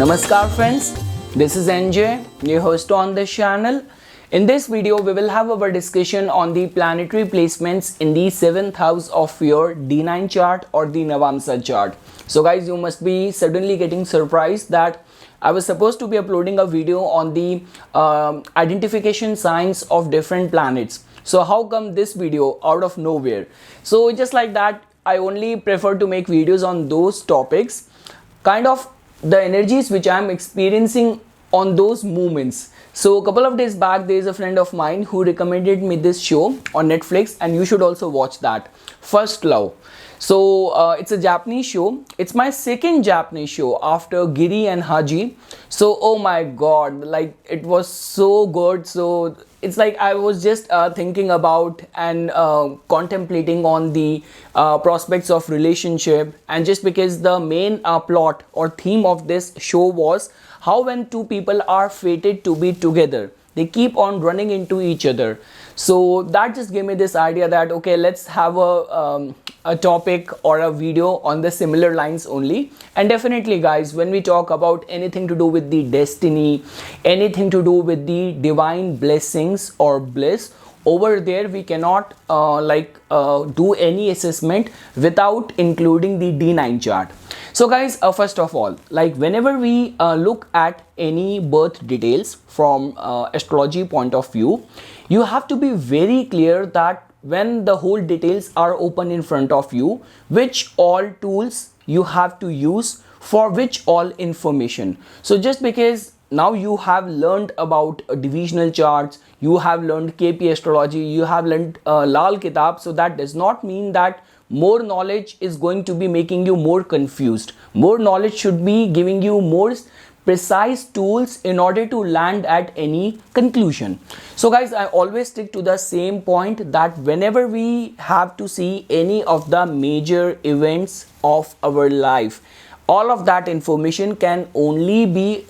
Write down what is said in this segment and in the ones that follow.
Namaskar friends, this is NJ, your host on this channel. In this video, we will have our discussion on the planetary placements in the 7th house of your D9 chart or the Navamsa chart. So guys, you must be suddenly getting surprised that I was supposed to be uploading a video on the identification signs of different planets. So how come this video out of nowhere? So just like that, I only prefer to make videos on those topics, kind of the energies which I am experiencing on those moments. So a couple of days back, there is a friend of mine who recommended me this show on Netflix, and you should also watch that, First Love. So it's a Japanese show. It's my second Japanese show after Giri and Haji. So oh my god, like it was so good. So it's like I was just thinking about and contemplating on the prospects of relationship, and just because the main plot or theme of this show was how when two people are fated to be together, they keep on running into each other. So that just gave me this idea that okay, let's have a topic or a video on the similar lines only. And definitely guys, when we talk about anything to do with the destiny, anything to do with the divine blessings or bliss, over there we cannot do any assessment without including the D9 chart. So guys, first of all, like whenever we look at any birth details from astrology point of view, you have to be very clear that when the whole details are open in front of you, which all tools you have to use for which all information. So just because now you have learned about divisional charts, you have learned KP astrology, you have learned Lal Kitab, so that does not mean that more knowledge is going to be making you more confused. More knowledge should be giving you more precise tools in order to land at any conclusion. So guys, I always stick to the same point that whenever we have to see any of the major events of our life, all of that information can only be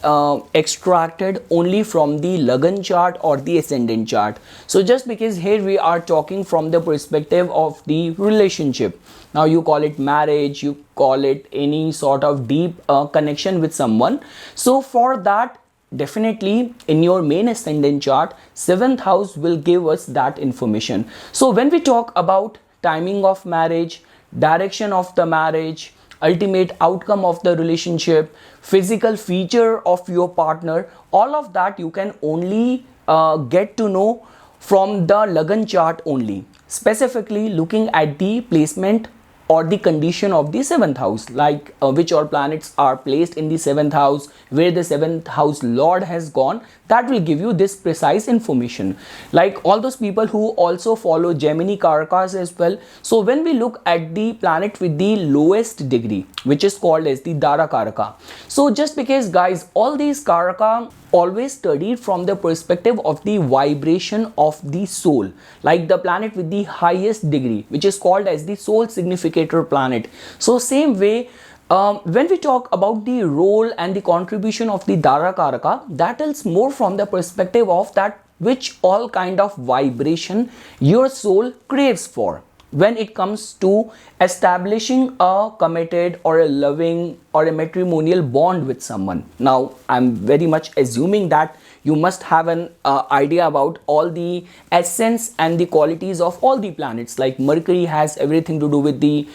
extracted only from the Lagan chart or the ascendant chart. So just because here we are talking from the perspective of the relationship, now you call it marriage, you call it any sort of deep connection with someone. So for that, definitely in your main ascendant chart, 7th house will give us that information. So when we talk about timing of marriage, direction of the marriage, ultimate outcome of the relationship, physical feature of your partner, all of that you can only get to know from the Lagan chart only, specifically looking at the placement or the condition of the 7th house, like which all planets are placed in the 7th house, where the 7th house lord has gone. That will give you this precise information. Like all those people who also follow Gemini Karakas as well. So when we look at the planet with the lowest degree, which is called as the Dara Karaka. So just because guys, all these Karaka always studied from the perspective of the vibration of the soul, like the planet with the highest degree, which is called as the soul significator planet. So same way, when we talk about the role and the contribution of the Dara Karaka, that is more from the perspective of that which all kind of vibration your soul craves for when it comes to establishing a committed or a loving or a matrimonial bond with someone. Now, I'm very much assuming that you must have an idea about all the essence and the qualities of all the planets. Like Mercury has everything to do with the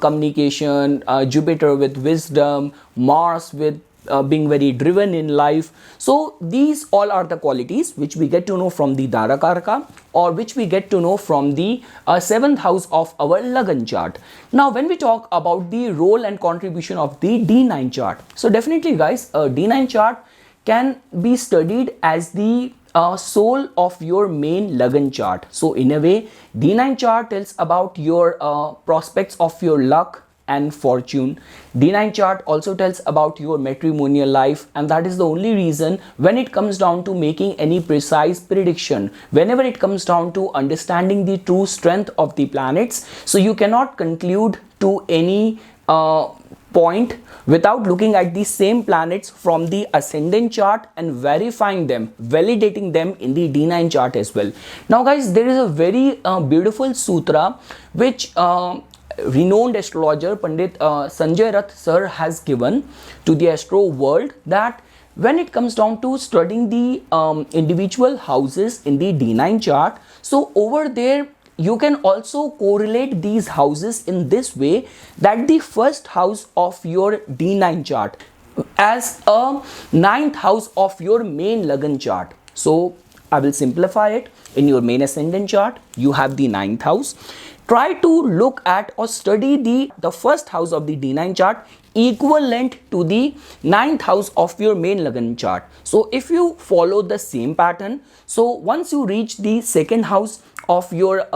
communication, Jupiter with wisdom, Mars with being very driven in life. So these all are the qualities which we get to know from the Dara Karaka, or which we get to know from the 7th house of our Lagan chart. Now when we talk about the role and contribution of the D9 chart, so definitely guys, a D9 chart can be studied as the soul of your main Lagan chart. So in a way, D9 chart tells about your prospects of your luck and fortune. D9 chart also tells about your matrimonial life, and that is the only reason when it comes down to making any precise prediction, whenever it comes down to understanding the true strength of the planets, so you cannot conclude to any point without looking at the same planets from the ascendant chart and verifying them, validating them in the D9 chart as well. Now guys, there is a very beautiful sutra which renowned astrologer Pandit Sanjay Rath sir has given to the astro world, that when it comes down to studying the individual houses in the D9 chart, so over there you can also correlate these houses in this way, that the first house of your D9 chart as a ninth house of your main Lagna chart. So I will simplify it. In your main ascendant chart, you have the ninth house. Try to look at or study the first house of the D9 chart equivalent to the ninth house of your main Lagna chart. So if you follow the same pattern, so once you reach the second house of your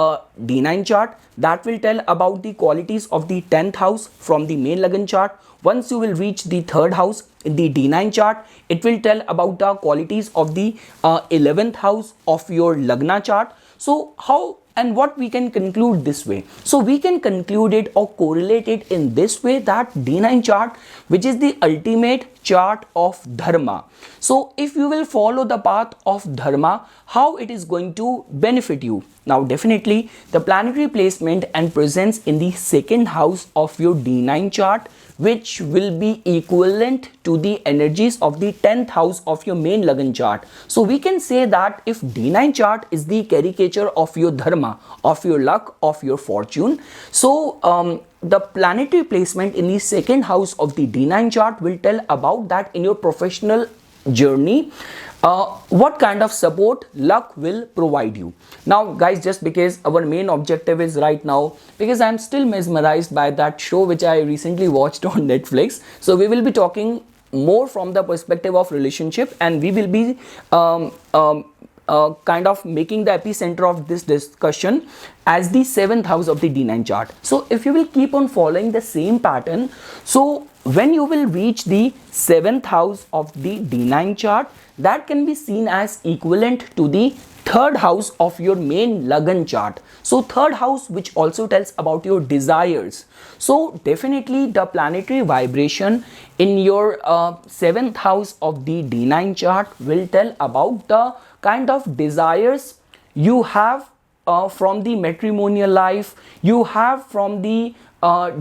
D9 chart, that will tell about the qualities of the 10th house from the main Lagna chart. Once you will reach the third house in the D9 chart, it will tell about the qualities of the 11th house of your Lagna chart. So how and what we can conclude this way? So we can conclude it or correlate it in this way, that D9 chart, which is the ultimate chart of dharma. So if you will follow the path of dharma, how it is going to benefit you? Now definitely the planetary placement and presence in the second house of your D9 chart, which will be equivalent to the energies of the 10th house of your main Lagna chart. So we can say that if D9 chart is the caricature of your dharma, of your luck, of your fortune, so the planetary placement in the second house of the D9 chart will tell about that in your professional journey, what kind of support luck will provide you. Now guys, just because our main objective is right now, because I'm still mesmerized by that show which I recently watched on Netflix, so we will be talking more from the perspective of relationship, and we will be kind of making the epicenter of this discussion as the 7th house of the D9 chart. So if you will keep on following the same pattern, so when you will reach the 7th house of the D9 chart, that can be seen as equivalent to the third house of your main Lagna chart. So third house, which also tells about your desires. So definitely the planetary vibration in your 7th house of the D9 chart will tell about the kind of desires you have from the matrimonial life, you have from the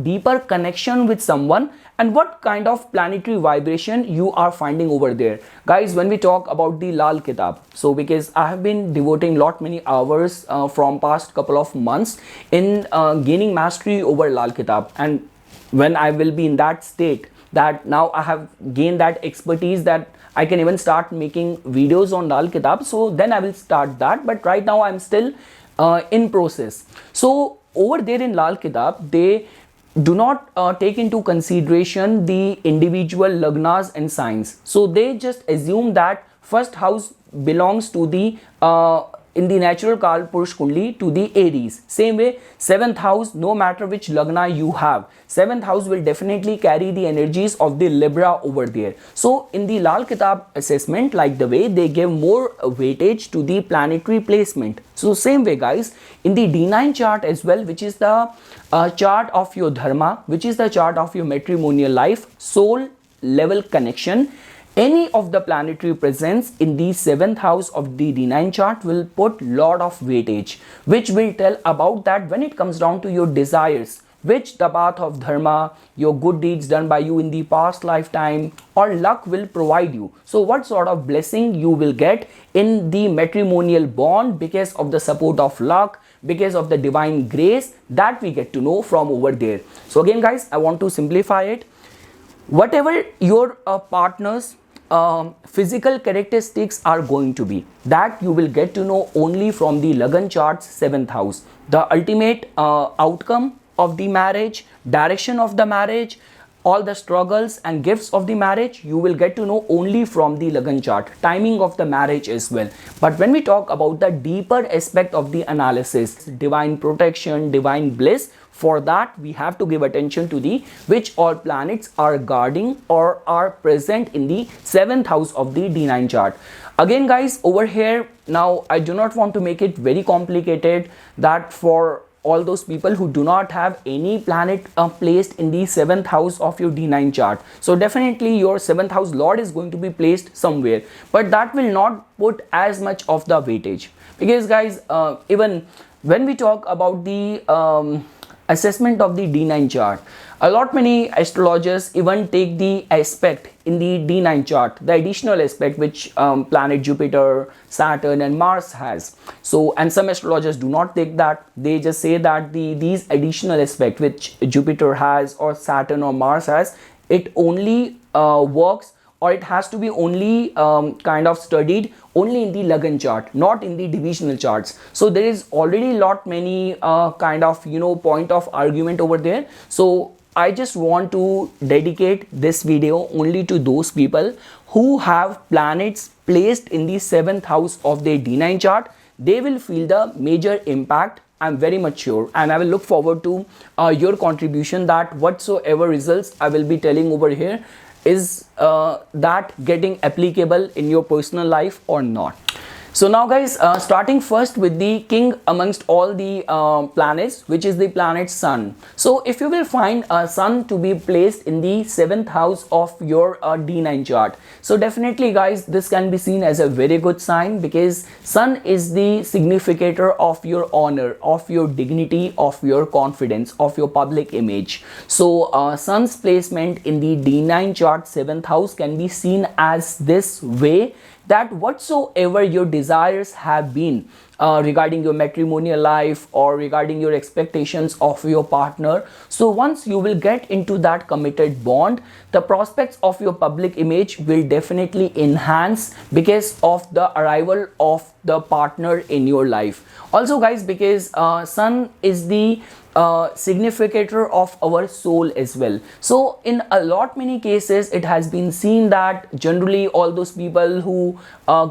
deeper connection with someone, and what kind of planetary vibration you are finding over there. Guys, when we talk about the Lal Kitab, so because I have been devoting many hours from past couple of months in gaining mastery over Lal Kitab, and when I will be in that state that now I have gained that expertise that I can even start making videos on Lal Kitab, so then I will start that. But right now I'm still in process. So over there in Lal Kitab, they do not take into consideration the individual lagnas and signs. So they just assume that first house belongs to the in the natural Kal Purush Kundli to the Aries. Same way, 7th house, no matter which lagna you have, 7th house will definitely carry the energies of the Libra over there. So in the Lal Kitab assessment, like the way they give more weightage to the planetary placement. So same way guys, in the D9 chart as well, which is the chart of your dharma, which is the chart of your matrimonial life, soul level connection, any of the planetary presence in the 7th house of the D9 chart will put lot of weightage, which will tell about that when it comes down to your desires, which the path of dharma, your good deeds done by you in the past lifetime, or luck will provide you. So what sort of blessing you will get in the matrimonial bond because of the support of luck, because of the divine grace, that we get to know from over there. So again guys, I want to simplify it. Whatever your partner's physical characteristics are going to be, that you will get to know only from the Lagna chart's 7th house. The ultimate outcome of the marriage, direction of the marriage, all the struggles and gifts of the marriage, you will get to know only from the Lagna chart, timing of the marriage as well. But when we talk about the deeper aspect of the analysis, divine protection, divine bliss, for that we have to give attention to the which all planets are guarding or are present in the 7th house of the D9 chart. Again guys, over here now I do not want to make it very complicated, that for all those people who do not have any planet placed in the 7th house of your D9 chart, so definitely your 7th house lord is going to be placed somewhere, but that will not put as much of the weightage, because guys even when we talk about the assessment of the D9 chart. A lot many astrologers even take the aspect in the D9 chart, the additional aspect which planet Jupiter, Saturn and Mars has. So, and some astrologers do not take that. They just say that these additional aspect which Jupiter has or Saturn or Mars has, it only works, or it has to be only kind of studied only in the Lagan chart, not in the divisional charts. So there is already lot many kind of point of argument over there. So I just want to dedicate this video only to those people who have planets placed in the 7th house of their D9 chart. They will feel the major impact, I'm very much sure, and I will look forward to your contribution, that whatsoever results I will be telling over here, is that getting applicable in your personal life or not. So now guys, starting first with the king amongst all the planets, which is the planet Sun. So if you will find a Sun to be placed in the 7th house of your D9 chart, so definitely guys, this can be seen as a very good sign, because Sun is the significator of your honor, of your dignity, of your confidence, of your public image. So Sun's placement in the D9 chart 7th house can be seen as this way, that whatsoever your desires have been regarding your matrimonial life or regarding your expectations of your partner, so once you will get into that committed bond, the prospects of your public image will definitely enhance because of the arrival of the partner in your life. Also guys, because Sun is the significator of our soul as well. So in a lot many cases, it has been seen that generally all those people who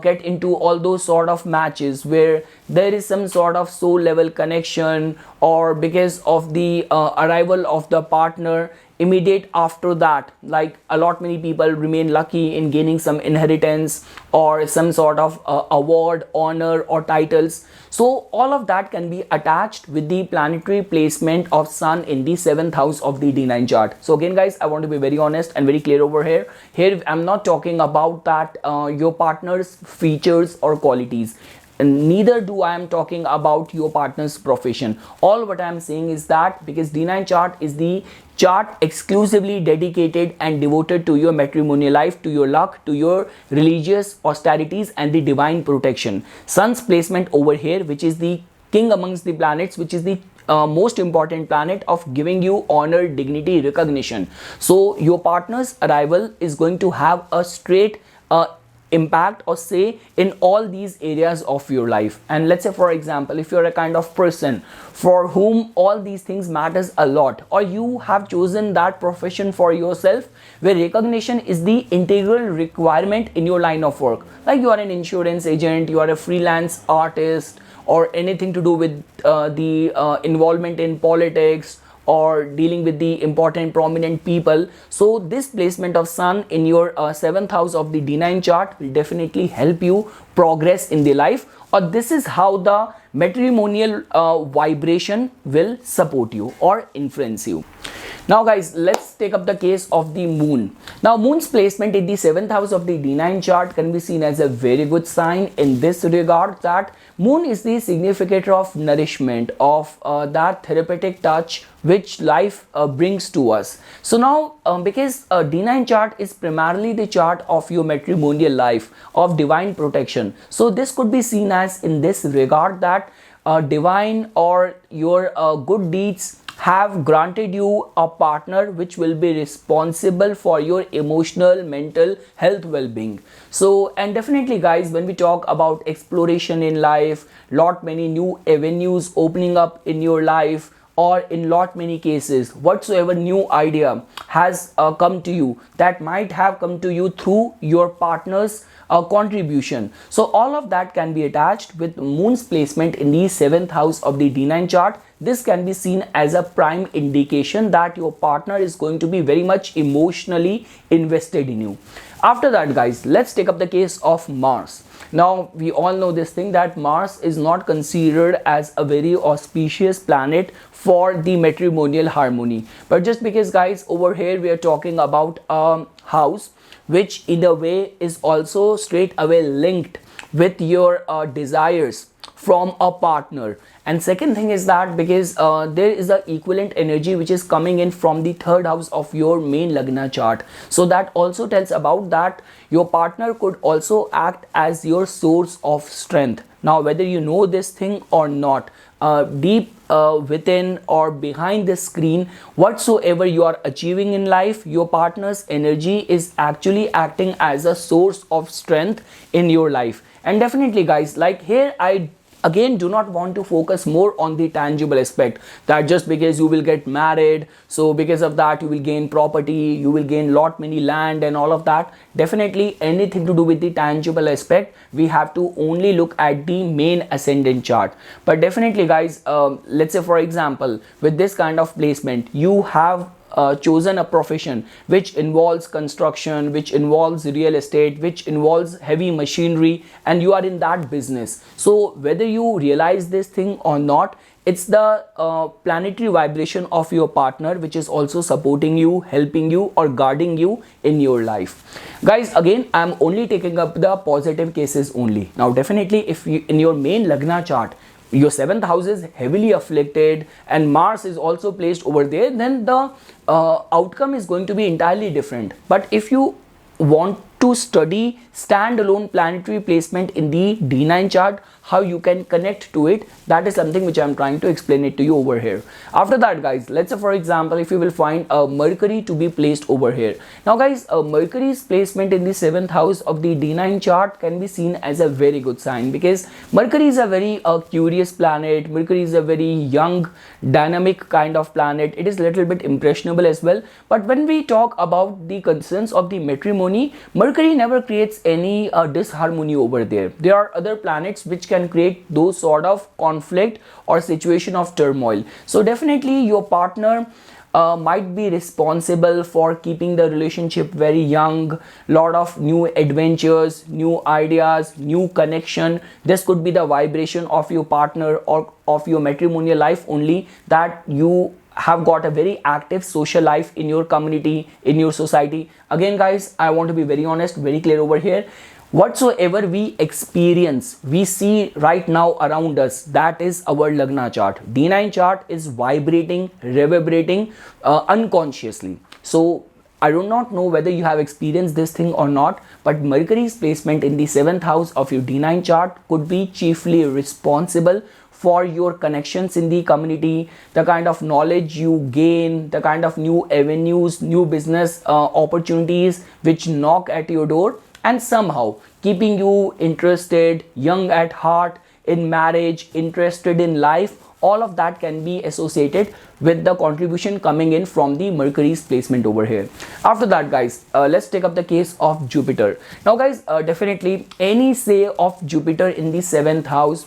get into all those sort of matches where there is some sort of soul level connection, or because of the arrival of the partner, immediate after that, like a lot many people remain lucky in gaining some inheritance or some sort of award, honor or titles. So all of that can be attached with the planetary placement of Sun in the 7th house of the D9 chart. So again guys, I want to be very honest and very clear over here. Here I'm not talking about that your partner's features or qualities. And neither do I am talking about your partner's profession. All what I am saying is that because D9 chart is the chart exclusively dedicated and devoted to your matrimonial life, to your luck, to your religious austerities and the divine protection. Sun's placement over here, which is the king amongst the planets, which is the most important planet of giving you honor, dignity, recognition. So your partner's arrival is going to have a straight impact or say in all these areas of your life. And let's say for example, if you're a kind of person for whom all these things matters a lot, or you have chosen that profession for yourself where recognition is the integral requirement in your line of work, like you are an insurance agent, you are a freelance artist, or anything to do with the involvement in politics or dealing with the important prominent people. So this placement of Sun in your 7th house of the D9 chart will definitely help you progress in the life, or this is how the matrimonial vibration will support you or influence you. Now guys, let's take up the case of the moon. Now moon's placement in the 7th house of the D9 chart can be seen as a very good sign in this regard, that moon is the significator of nourishment, of that therapeutic touch which life brings to us. So now because D9 chart is primarily the chart of your matrimonial life, of divine protection, so this could be seen as in this regard that divine or your good deeds have granted you a partner which will be responsible for your emotional, mental health well-being. So, and definitely guys, when we talk about exploration in life, lot many new avenues opening up in your life, or in lot many cases whatsoever new idea has come to you, that might have come to you through your partner's contribution. So all of that can be attached with moon's placement in the 7th house of the D9 chart. This can be seen as a prime indication that your partner is going to be very much emotionally invested in you. After that guys, let's take up the case of Mars. Now we all know this thing, that Mars is not considered as a very auspicious planet for the matrimonial harmony, but just because guys over here we are talking about a house which in a way is also straight away linked with your desires from a partner. And second thing is that because there is a equivalent energy which is coming in from the third house of your main lagna chart, so that also tells about that your partner could also act as your source of strength. Now whether you know this thing or not, deep within or behind the screen, whatsoever you are achieving in life, your partner's energy is actually acting as a source of strength in your life. And definitely guys, like here I again do not want to focus more on the tangible aspect, that just because you will get married, so because of that you will gain property, you will gain lot many land and all of that. Definitely anything to do with the tangible aspect, we have to only look at the main ascendant chart. But definitely guys, let's say for example with this kind of placement, you have chosen a profession which involves construction, which involves real estate, which involves heavy machinery, and you are in that business. So whether you realize this thing or not, it's the planetary vibration of your partner which is also supporting you, helping you, or guarding you in your life. Guys, again I'm only taking up the positive cases only. Now definitely if you in your main lagna chart your 7th house is heavily afflicted and Mars is also placed over there, then the outcome is going to be entirely different. But if you want to study standalone planetary placement in the D9 chart, how you can connect to it, that is something which I am trying to explain it to you over here. After that guys, let's say for example if you will find a Mercury to be placed over here. Now guys, Mercury's placement in the 7th house of the D9 chart can be seen as a very good sign, because Mercury is a very curious planet. Mercury is a very young, dynamic kind of planet. It is a little bit impressionable as well. But when we talk about the concerns of the matrimony, Mercury never creates any disharmony over there. There are other planets which can create those sort of conflict or situation of turmoil. So definitely your partner might be responsible for keeping the relationship very young, lot of new adventures, new ideas, new connection. This could be the vibration of your partner or of your matrimonial life only, that you have got a very active social life in your community, in your society. Again guys, I want to be very honest, very clear over here. Whatsoever we experience, we see right now around us, that is our lagna chart. D9 chart is vibrating, reverberating unconsciously. So I do not know whether you have experienced this thing or not, but Mercury's placement in the 7th house of your D9 chart could be chiefly responsible for your connections in the community, the kind of knowledge you gain, the kind of new avenues, new business opportunities which knock at your door, and somehow keeping you interested, young at heart, in marriage, interested in life. All of that can be associated with the contribution coming in from the Mercury's placement over here. After that guys, let's take up the case of Jupiter. Now guys, definitely any say of Jupiter in the 7th house,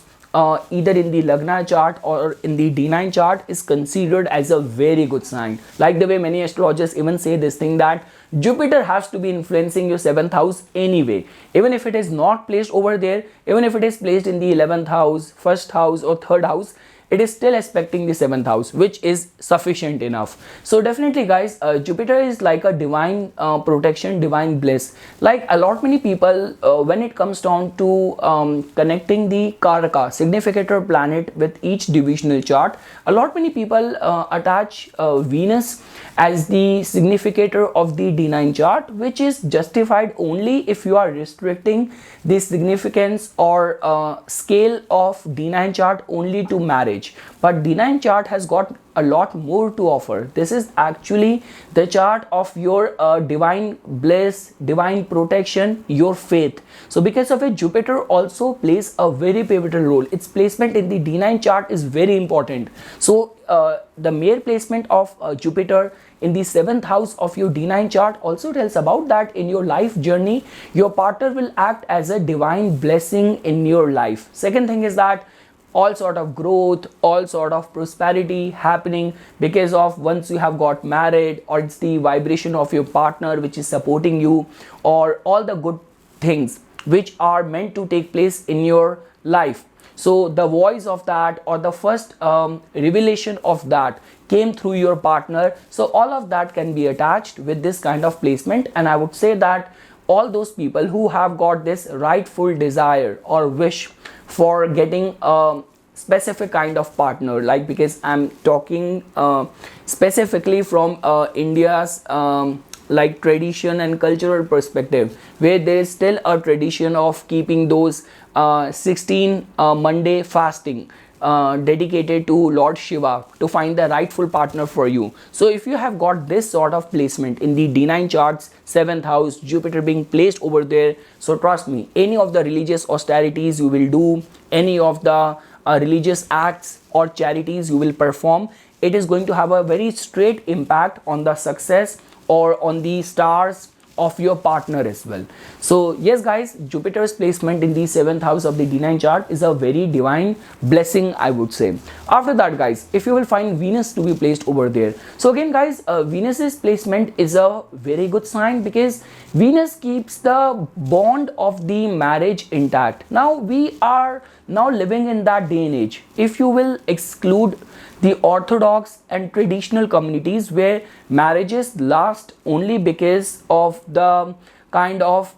either in the lagna chart or in the D9 chart, is considered as a very good sign. Like the way many astrologers even say this thing, that Jupiter has to be influencing your 7th house anyway. Even if it is not placed over there, even if it is placed in the 11th house, 1st house or 3rd house, it is still aspecting the 7th house, which is sufficient enough. So definitely guys, Jupiter is like a divine protection, divine bliss. Like a lot many people, when it comes down to connecting the Karaka, significator planet, with each divisional chart, a lot many people attach Venus as the significator of the D9 chart, which is justified only if you are restricting the significance or scale of D9 chart only to marriage. But D9 chart has got a lot more to offer. This is actually the chart of your divine bliss, divine protection, your faith. So because of it, Jupiter also plays a very pivotal role. Its placement in the D9 chart is very important. So the mere placement of Jupiter in the 7th house of your D9 chart also tells about that in your life journey, your partner will act as a divine blessing in your life. Second thing is that all sort of growth, all sort of prosperity happening because of once you have got married, or it's the vibration of your partner which is supporting you, or all the good things which are meant to take place in your life. So the voice of that, or the first revelation of that, came through your partner. So all of that can be attached with this kind of placement, and I would say that all those people who have got this rightful desire or wish for getting a specific kind of partner, like, because I'm talking specifically from India's like tradition and cultural perspective, where there is still a tradition of keeping those 16 Monday fasting dedicated to Lord Shiva to find the rightful partner for you. So if you have got this sort of placement in the D9 charts, 7th house, Jupiter being placed over there, so trust me, any of the religious austerities you will do, any of the religious acts or charities you will perform, it is going to have a very straight impact on the success or on the stars of your partner as well. So yes guys, Jupiter's placement in the 7th house of the D9 chart is a very divine blessing, I would say. After that guys, if you will find Venus to be placed over there, so again guys, Venus's placement is a very good sign, because Venus keeps the bond of the marriage intact. Now we are now living in that day and age. If you will exclude the orthodox and traditional communities where marriages last only because of the kind of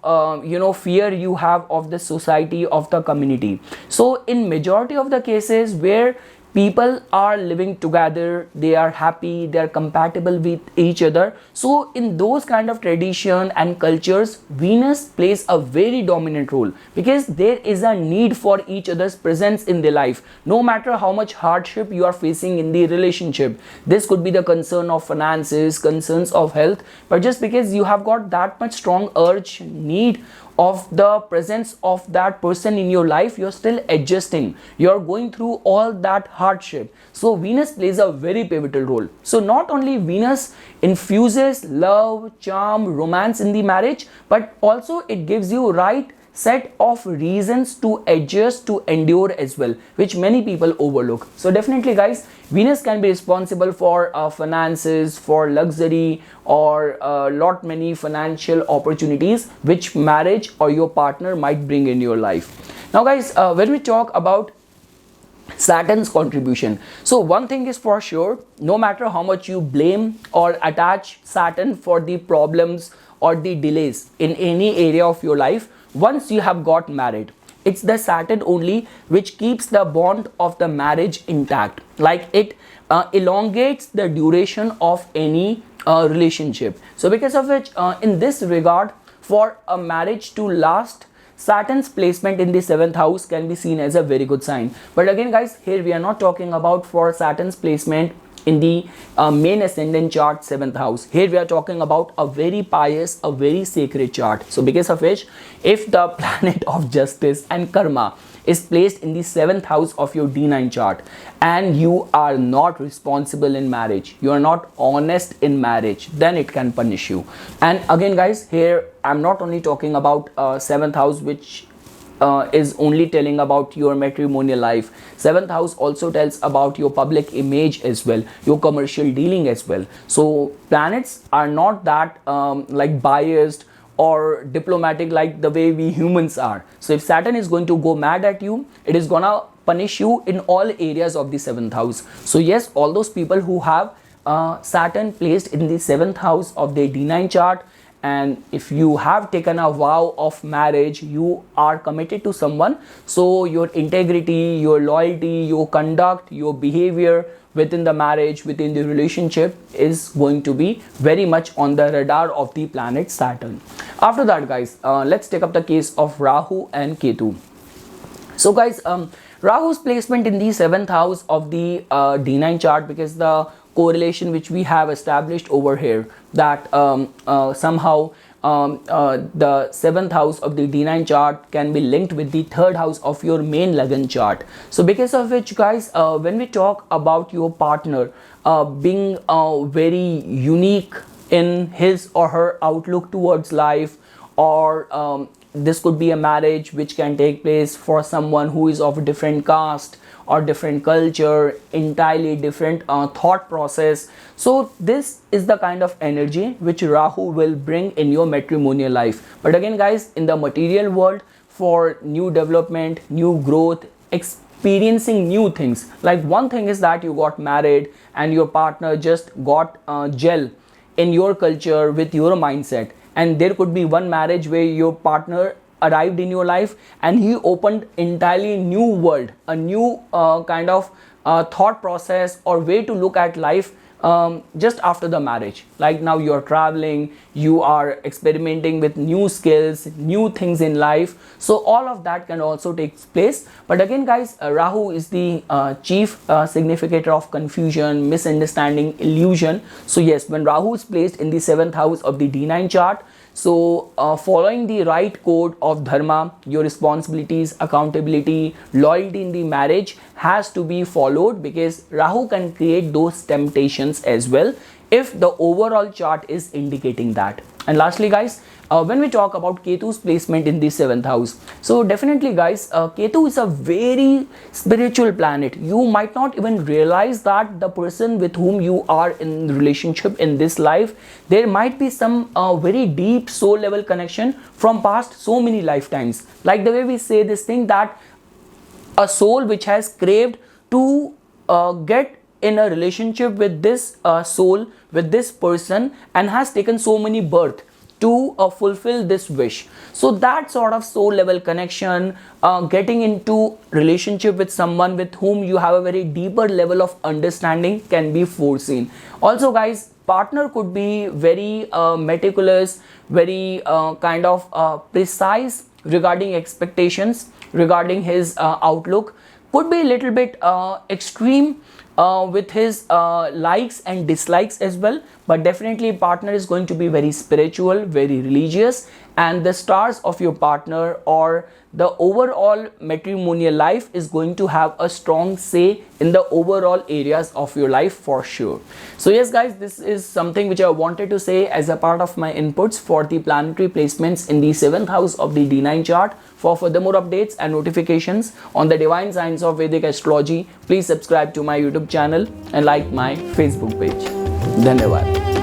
fear you have of the society, of the community. So in majority of the cases where people are living together, they are happy, they are compatible with each other, so in those kind of tradition and cultures, Venus plays a very dominant role, because there is a need for each other's presence in their life, no matter how much hardship you are facing in the relationship. This could be the concern of finances, concerns of health, but just because you have got that much strong urge, need of the presence of that person in your life, you're still adjusting, you're going through all that hardship. So Venus plays a very pivotal role. So not only Venus infuses love, charm, romance in the marriage, but also it gives you right set of reasons to adjust, to endure as well, which many people overlook. So definitely guys, Venus can be responsible for finances, for luxury, or lot many financial opportunities which marriage or your partner might bring in your life. Now guys, when we talk about Saturn's contribution, so one thing is for sure, no matter how much you blame or attach Saturn for the problems or the delays in any area of your life, once you have got married, it's the Saturn only which keeps the bond of the marriage intact, like it elongates the duration of any relationship. So because of which in this regard, for a marriage to last, Saturn's placement in the 7th house can be seen as a very good sign. But again guys, here we are not talking about for Saturn's placement in the main ascendant chart 7th house. Here we are talking about a very pious, a very sacred chart. So because of which, if the planet of justice and karma is placed in the 7th house of your D9 chart and you are not responsible in marriage, you are not honest in marriage, then it can punish you. And again guys, here I'm not only talking about 7th house which is only telling about your matrimonial life. 7th house also tells about your public image as well, your commercial dealing as well. So planets are not that like biased or diplomatic like the way we humans are. So if Saturn is going to go mad at you, it is gonna punish you in all areas of the 7th house. So yes, all those people who have Saturn placed in the 7th house of their D9 chart, and if you have taken a vow of marriage, you are committed to someone, so your integrity, your loyalty, your conduct, your behavior within the marriage, within the relationship is going to be very much on the radar of the planet Saturn. After that guys, let's take up the case of Rahu and Ketu. So guys, Rahu's placement in the 7th house of the D9 chart, because the correlation which we have established over here, that somehow the 7th house of the D9 chart can be linked with the 3rd house of your main Lagna chart. So because of which guys, when we talk about your partner being very unique in his or her outlook towards life, or this could be a marriage which can take place for someone who is of a different caste or different culture, entirely different thought process. So this is the kind of energy which Rahu will bring in your matrimonial life. But again guys, in the material world, for new development, new growth, experiencing new things, like one thing is that you got married and your partner just got gel in your culture with your mindset, and there could be one marriage where your partner arrived in your life and he opened entirely new world, a new kind of thought process or way to look at life just after the marriage. Like now you're traveling, you are experimenting with new skills, new things in life, so all of that can also take place. But again guys, Rahu is the chief significator of confusion, misunderstanding, illusion. So yes, when Rahu is placed in the 7th house of the D9 chart, so following the right code of dharma, your responsibilities, accountability, loyalty in the marriage has to be followed, because Rahu can create those temptations as well if the overall chart is indicating that. And lastly guys, when we talk about Ketu's placement in the 7th house, so definitely guys, Ketu is a very spiritual planet. You might not even realize that the person with whom you are in relationship in this life, there might be some very deep soul level connection from past so many lifetimes. Like the way we say this thing, that a soul which has craved to get in a relationship with this soul, with this person, and has taken so many births to fulfill this wish. So that sort of soul level connection, getting into relationship with someone with whom you have a very deeper level of understanding, can be foreseen. Also guys, partner could be very meticulous, very kind of precise regarding expectations, regarding his outlook, could be a little bit extreme with his likes and dislikes as well. But definitely partner is going to be very spiritual, very religious, and the stars of your partner or the overall matrimonial life is going to have a strong say in the overall areas of your life for sure. So yes guys, this is something which I wanted to say as a part of my inputs for the planetary placements in the 7th house of the D9 chart. For further more updates and notifications on the divine science of Vedic astrology, please subscribe to my YouTube channel and like my Facebook page. Dhanyavad.